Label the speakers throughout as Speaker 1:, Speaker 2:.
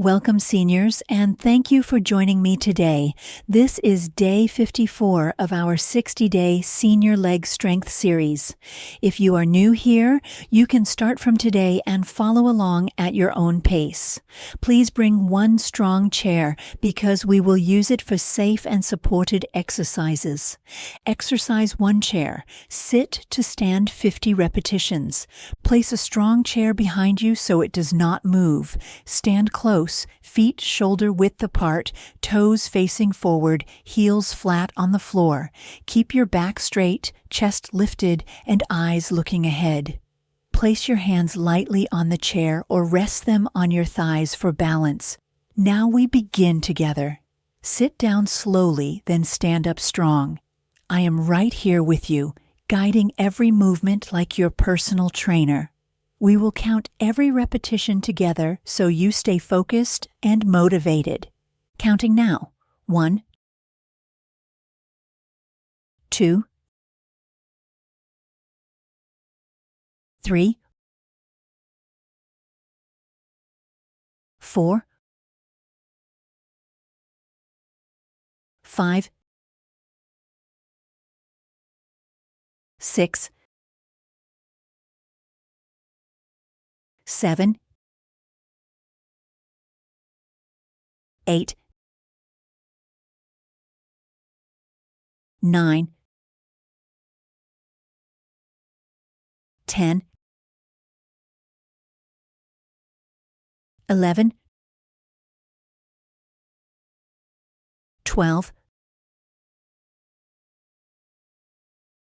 Speaker 1: Welcome, seniors, and thank you for joining me today. This is day 54 of our 60-day Senior Leg Strength series. If you are new here, you can start from today and follow along at your own pace. Please bring one strong chair because we will use it for safe and supported exercises. Exercise one chair. Sit to stand 50 repetitions. Place a strong chair behind you so it does not move. Stand close. Feet shoulder width apart, toes facing forward, heels flat on the floor. Keep your back straight, chest lifted, and eyes looking ahead. Place your hands lightly on the chair or rest them on your thighs for balance. Now we begin together. Sit down slowly, then stand up strong. I am right here with you, guiding every movement like your personal trainer. We will count every repetition together so you stay focused and motivated. Counting now. 1, 2, 3, 4, 5, 6, 7, 8, 9, 10, 11, 12,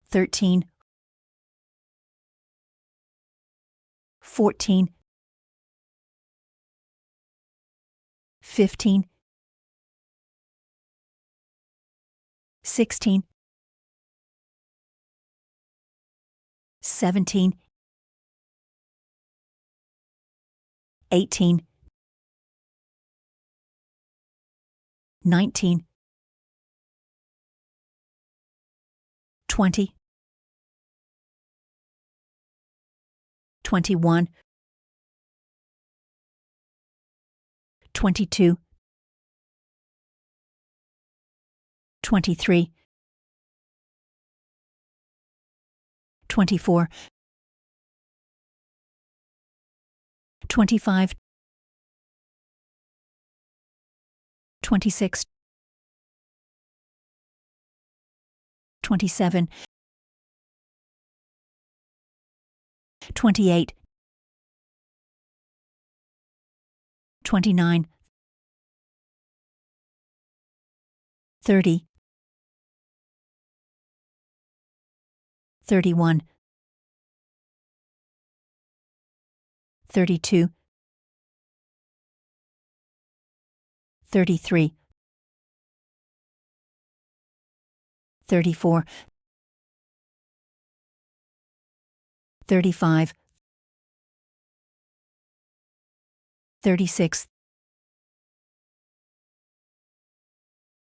Speaker 1: 13, 14, 15, 16, 17, 18, 19, 20, 21, 22, 23, 24, 25, 26, 27, 28, 29, 30, 31, 32, 33, 34, 35, 36,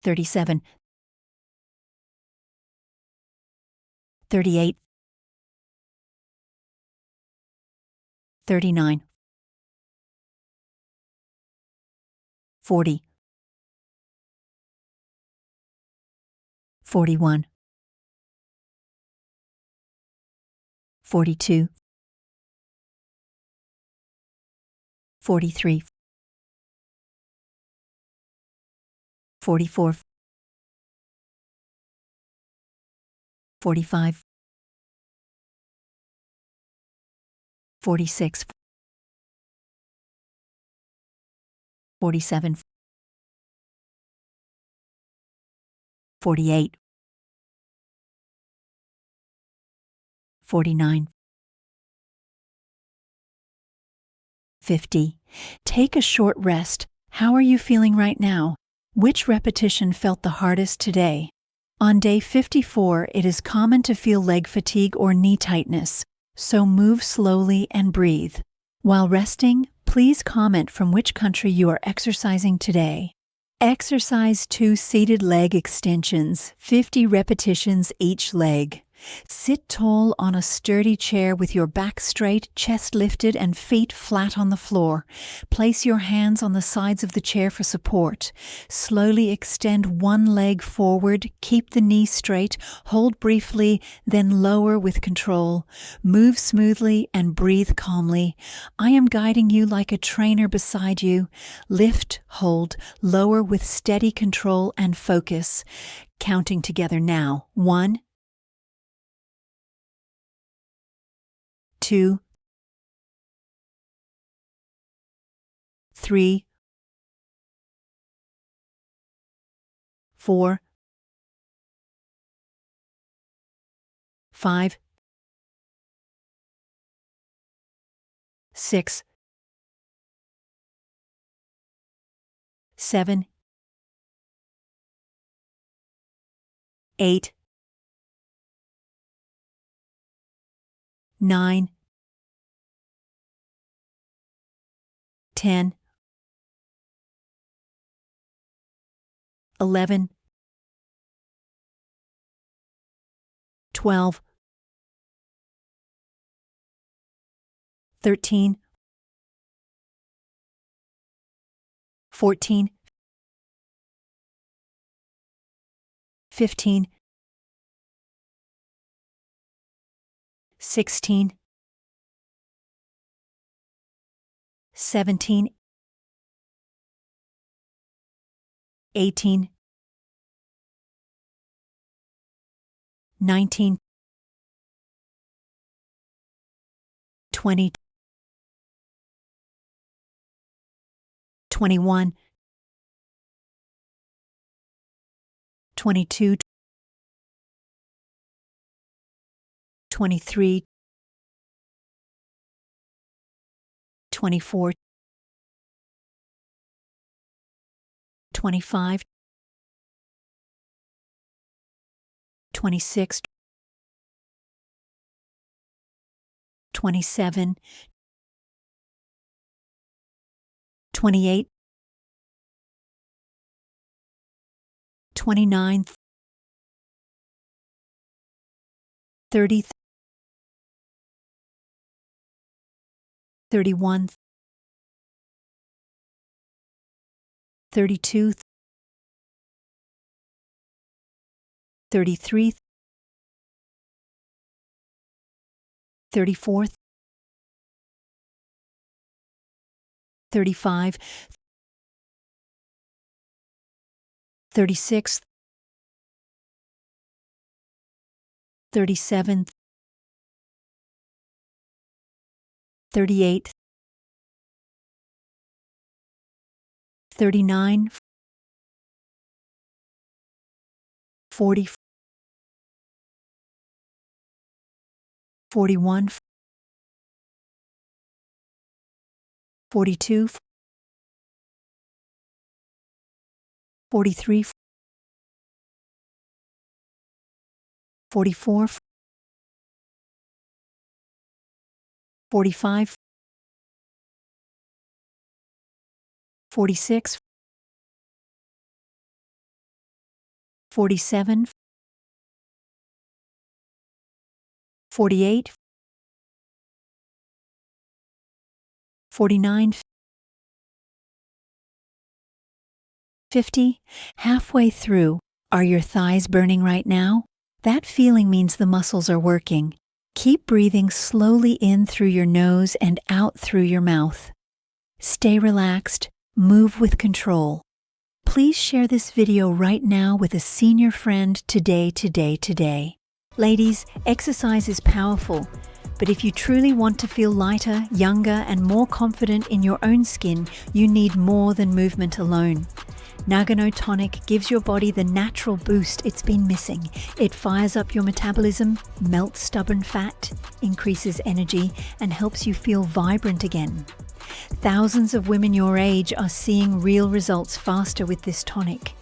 Speaker 1: 37, 38, 39, 40, 41, 42, 43, 44, 45, 46, 47, 48, 49, 50. Take a short rest. How are you feeling right now? Which repetition felt the hardest today? On day 54, it is common to feel leg fatigue or knee tightness, so move slowly and breathe. While resting, please comment from which country you are exercising today. Exercise 2 seated leg extensions, 50 repetitions each leg. Sit tall on a sturdy chair with your back straight, chest lifted, and feet flat on the floor. Place your hands on the sides of the chair for support. Slowly extend one leg forward, keep the knee straight, hold briefly, then lower with control. Move smoothly and breathe calmly. I am guiding you like a trainer beside you. Lift, hold, lower with steady control and focus. Counting together now. 1, 2, 3, 4, 5, 6, 7, 8, 9, 10, 11, 12, 13, 14, 15, 16, 17, 18, 19, 20, 21, 22, 23, 24, 25, 26, 27, 28, 29, 30, 31, 32, 33, 34, 35, 36, 37, 38, 39, 40, 41, 42, 43, 44, 45, 46, 47, 48, 49, 50. Halfway through. Are your thighs burning right now? That feeling means the muscles are working. Keep breathing slowly in through your nose and out through your mouth. Stay relaxed. Move with control. Please share this video right now with a senior friend today. Ladies, exercise is powerful, but if you truly want to feel lighter, younger, and more confident in your own skin, you need more than movement alone. Nagano Tonic gives your body the natural boost it's been missing. It fires up your metabolism, melts stubborn fat, increases energy, and helps you feel vibrant again. Thousands of women your age are seeing real results faster with this tonic.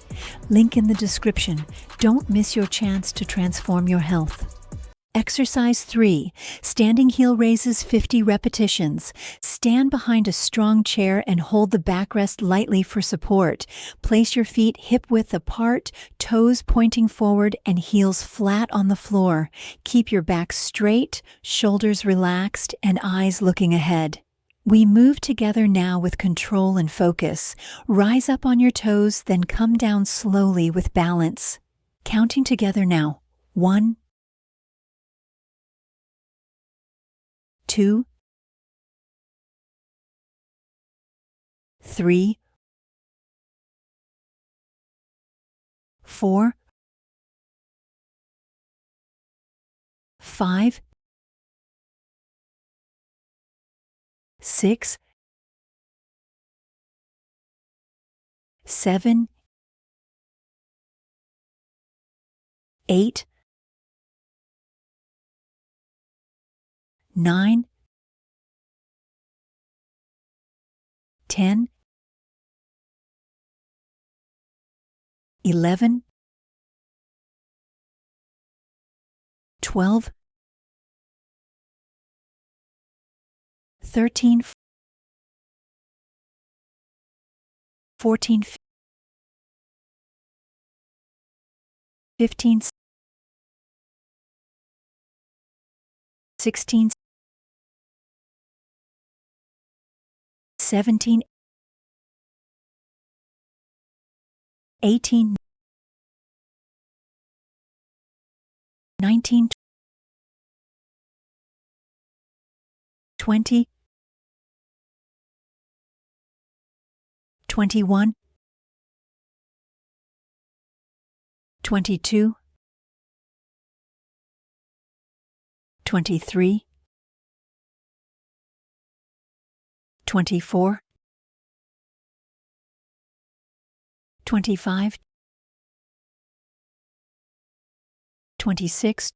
Speaker 1: Link in the description. Don't miss your chance to transform your health. Exercise 3. Standing heel raises 50 repetitions. Stand behind a strong chair and hold the backrest lightly for support. Place your feet hip-width apart, toes pointing forward and heels flat on the floor. Keep your back straight, shoulders relaxed, and eyes looking ahead. We move together now with control and focus. Rise up on your toes, then come down slowly with balance. Counting together now. 1, 2, 3, 4, 5, 6, 7, 8, 9, 10, 11, 12, 13, 14, 15, 16, 17, 18, 19, 20, 21, 22, 23, 24, 25, 26,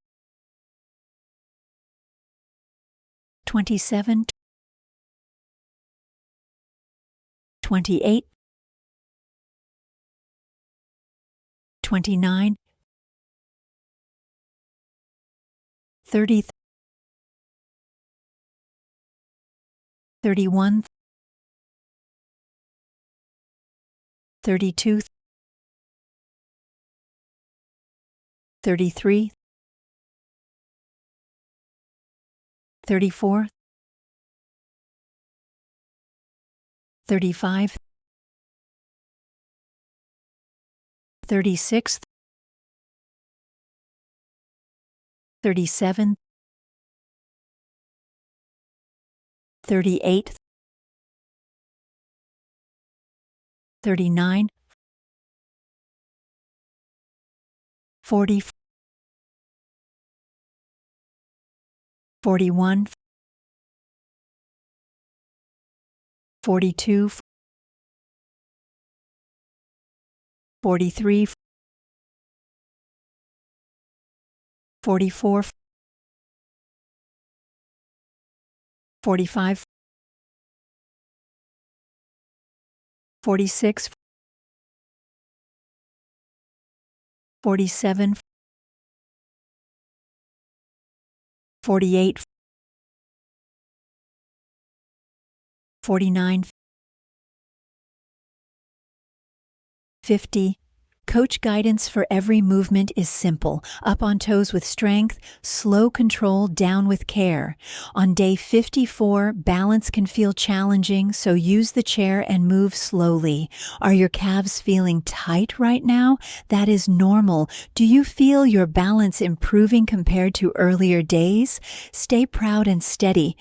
Speaker 1: 27, 28, 29, 30, 31, 32, 33, 34, 35, 36, 37, 38, 39, 40, 41, 42, 43, 44, 45, 46, 47, 48, 49, 50. Coach guidance for every movement is simple. Up on toes with strength, slow control, down with care. On day 54, balance can feel challenging, so use the chair and move slowly. Are your calves feeling tight right now? That is normal. Do you feel your balance improving compared to earlier days? Stay proud and steady.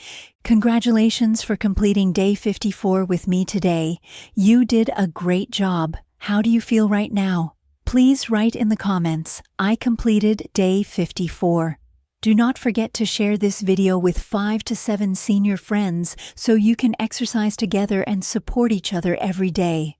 Speaker 1: Congratulations for completing day 54 with me today. You did a great job. How do you feel right now? Please write in the comments, I completed day 54. Do not forget to share this video with 5 to 7 senior friends so you can exercise together and support each other every day.